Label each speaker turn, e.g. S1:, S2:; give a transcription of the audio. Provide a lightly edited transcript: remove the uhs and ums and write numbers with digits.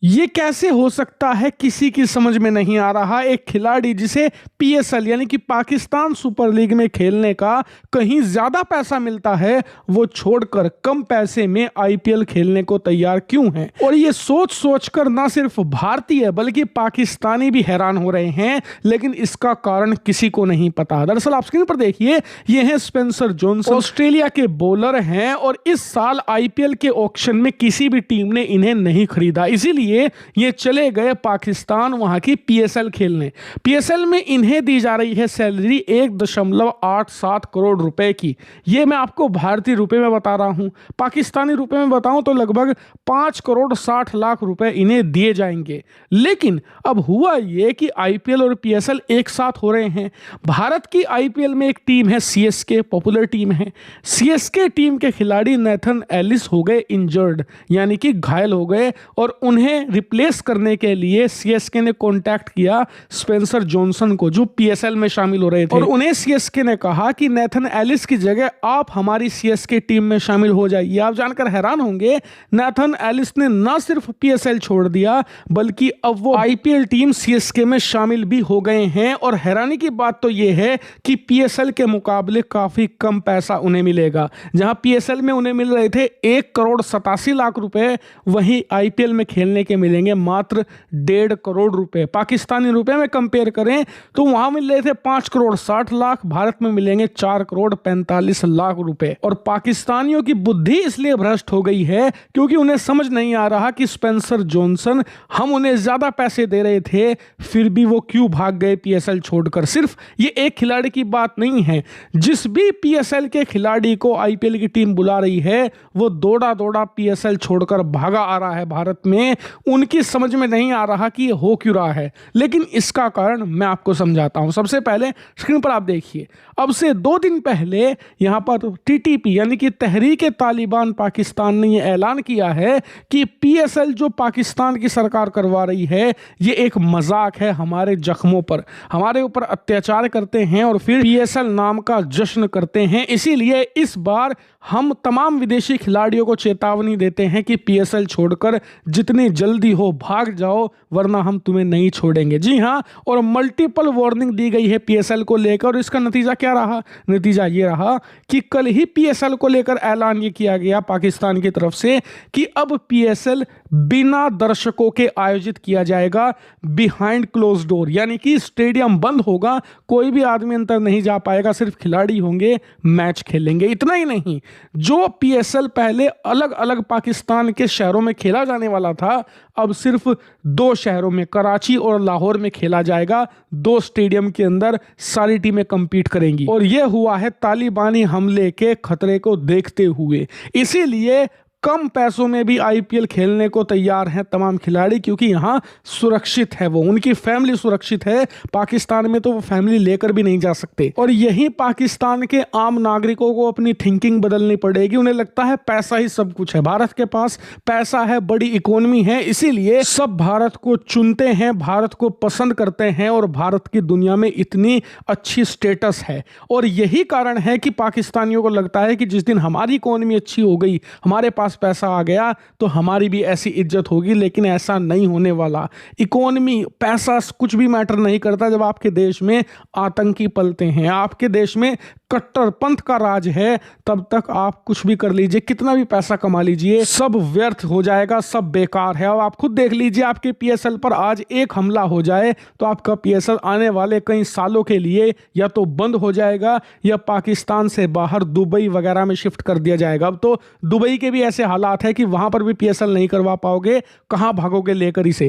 S1: ये कैसे हो सकता है, किसी की समझ में नहीं आ रहा। एक खिलाड़ी जिसे पीएसएल यानी कि पाकिस्तान सुपर लीग में खेलने का कहीं ज्यादा पैसा मिलता है, वो छोड़कर कम पैसे में आईपीएल खेलने को तैयार क्यों है। और ये सोच सोचकर ना सिर्फ भारतीय बल्कि पाकिस्तानी भी हैरान हो रहे हैं, लेकिन इसका कारण किसी को नहीं पता। दरअसल आप स्क्रीन पर देखिए, ये हैं स्पेंसर जॉनसन, ऑस्ट्रेलिया के बॉलर हैं और इस साल आईपीएल के ऑक्शन में किसी भी टीम ने इन्हें नहीं खरीदा, इसीलिए ये चले गए पाकिस्तान वहां की पीएसएल खेलने। पीएसएल में इन्हें दी जा रही है सैलरी 1.87 करोड़ रुपए की। ये मैं आपको भारतीय रुपए में बता रहा हूं। पाकिस्तानी रुपए में बताऊं तो लगभग 5 करोड़ 60 लाख रुपए इन्हें दिए जाएंगे। लेकिन अब हुआ ये कि आईपीएल और पीएसएल एक साथ हो रहे हैं। भारत की आईपीएल में एक टीम है सीएसके, पॉपुलर टीम है। सीएसके टीम के खिलाड़ी नेथन एलिस हो गए इंजर्ड, यानी कि घायल हो गए, और उन्हें रिप्लेस करने के लिए सीएसके ने कांटेक्ट किया स्पेंसर जॉनसन को, जो पीएसएल में शामिल हो रहे थे। और उन्हें सीएसके ने कहा कि नेथन एलिस की जगह आप हमारी सीएसके टीम में शामिल हो जाइए। आप जानकर हैरान होंगे, नेथन एलिस ने न सिर्फ पीएसएल छोड़ दिया बल्कि अब वो आईपीएल टीम सीएसके में शामिल भी हो गए हैं। और हैरानी की बात तो ये है कि पीएसएल के मुकाबले काफी कम पैसा उन्हें मिलेगा। जहां पीएसएल में उन्हें मिल रहे थे 1 करोड़ 87 लाख रुपए, वहीं आईपीएल में खेलने के मिलेंगे मात्र 1.5 करोड़ रुपए। पाकिस्तानी रुपए में कंपेयर करें तो वहां मिल रहे थे 5 करोड़ 60 लाख, भारत में मिलेंगे 4 करोड़ 45 लाख रुपए। और पाकिस्तानियों की बुद्धि इसलिए भ्रष्ट हो गई है क्योंकि उन्हें समझ नहीं आ रहा कि स्पेंसर जॉनसन, हम उन्हें ज्यादा पैसे दे रहे थे, फिर भी वो क्यों भाग गए पीएसएल छोड़कर। सिर्फ ये एक खिलाड़ी की बात नहीं है, जिस भी पीएसएल के खिलाड़ी को आईपीएल की टीम बुला रही है वो दौड़ा दौड़ा पीएसएल छोड़कर भागा आ रहा है भारत में। उनकी समझ में नहीं आ रहा कि ये हो क्यों रहा है, लेकिन इसका कारण मैं आपको समझाता हूं। सबसे पहले स्क्रीन पर आप देखिए, अब से 2 दिन पहले यहां पर टीटीपी यानी कि तहरीक-ए-तालिबान पाकिस्तान ने यह ऐलान किया है कि पीएसएल जो पाकिस्तान की सरकार करवा रही है ये एक मजाक है, हमारे जख्मों पर, हमारे ऊपर अत्याचार करते हैं और फिर पीएसएल नाम का जश्न करते हैं। इसीलिए इस बार हम तमाम विदेशी खिलाड़ियों को चेतावनी देते हैं कि पीएसएल छोड़कर जितनी जल्दी हो भाग जाओ, वरना हम तुम्हें नहीं छोड़ेंगे। जी हां, और मल्टीपल वार्निंग दी गई है पीएसएल को लेकर। और इसका नतीजा क्या रहा? नतीजा ये रहा कि कल ही पीएसएल को लेकर ऐलान ये किया गया पाकिस्तान की तरफ से कि अब पीएसएल बिना दर्शकों के आयोजित किया जाएगा, बिहाइंड क्लोज डोर, यानी कि स्टेडियम बंद होगा, कोई भी आदमी अंदर नहीं जा पाएगा, सिर्फ खिलाड़ी होंगे, मैच खेलेंगे। इतना ही नहीं, जो पीएसएल पहले अलग अलग पाकिस्तान के शहरों में खेला जाने वाला था, अब सिर्फ 2 शहरों में, कराची और लाहौर में खेला जाएगा। 2 स्टेडियम के अंदर सारी टीमें कंपीट करेंगी। और यह हुआ है तालिबानी हमले के खतरे को देखते हुए। इसीलिए कम पैसों में भी आईपीएल खेलने को तैयार हैं तमाम खिलाड़ी, क्योंकि यहां सुरक्षित है, वो उनकी फैमिली सुरक्षित है। पाकिस्तान में तो वो फैमिली लेकर भी नहीं जा सकते। और यही पाकिस्तान के आम नागरिकों को अपनी थिंकिंग बदलनी पड़ेगी। उन्हें लगता है पैसा ही सब कुछ है, भारत के पास पैसा है, बड़ी इकोनॉमी है, इसीलिए सब भारत को चुनते हैं, भारत को पसंद करते हैं और भारत की दुनिया में इतनी अच्छी स्टेटस है। और यही कारण है कि पाकिस्तानियों को लगता है कि जिस दिन हमारी इकोनॉमी अच्छी हो गई, हमारे पास पैसा आ गया, तो हमारी भी ऐसी इज्जत होगी। लेकिन ऐसा नहीं होने वाला। इकोनॉमी, पैसा कुछ भी मैटर नहीं करता जब आपके देश में आतंकी पलते हैं, आपके देश में कट्टरपंथ का राज है, तब तक आप कुछ भी कर लीजिए, कितना भी पैसा कमा लीजिए, सब व्यर्थ हो जाएगा, सब बेकार है। और आप खुद देख लीजिए, आपके पीएसएल पर आज एक हमला हो जाए तो आपका पीएसएल आने वाले कई सालों के लिए या तो बंद हो जाएगा या पाकिस्तान से बाहर दुबई वगैरह में शिफ्ट कर दिया जाएगा। अब तो दुबई के भी ऐसे हालात है कि वहां पर भी पीएसएल नहीं करवा पाओगे, कहां भागोगे लेकर इसे।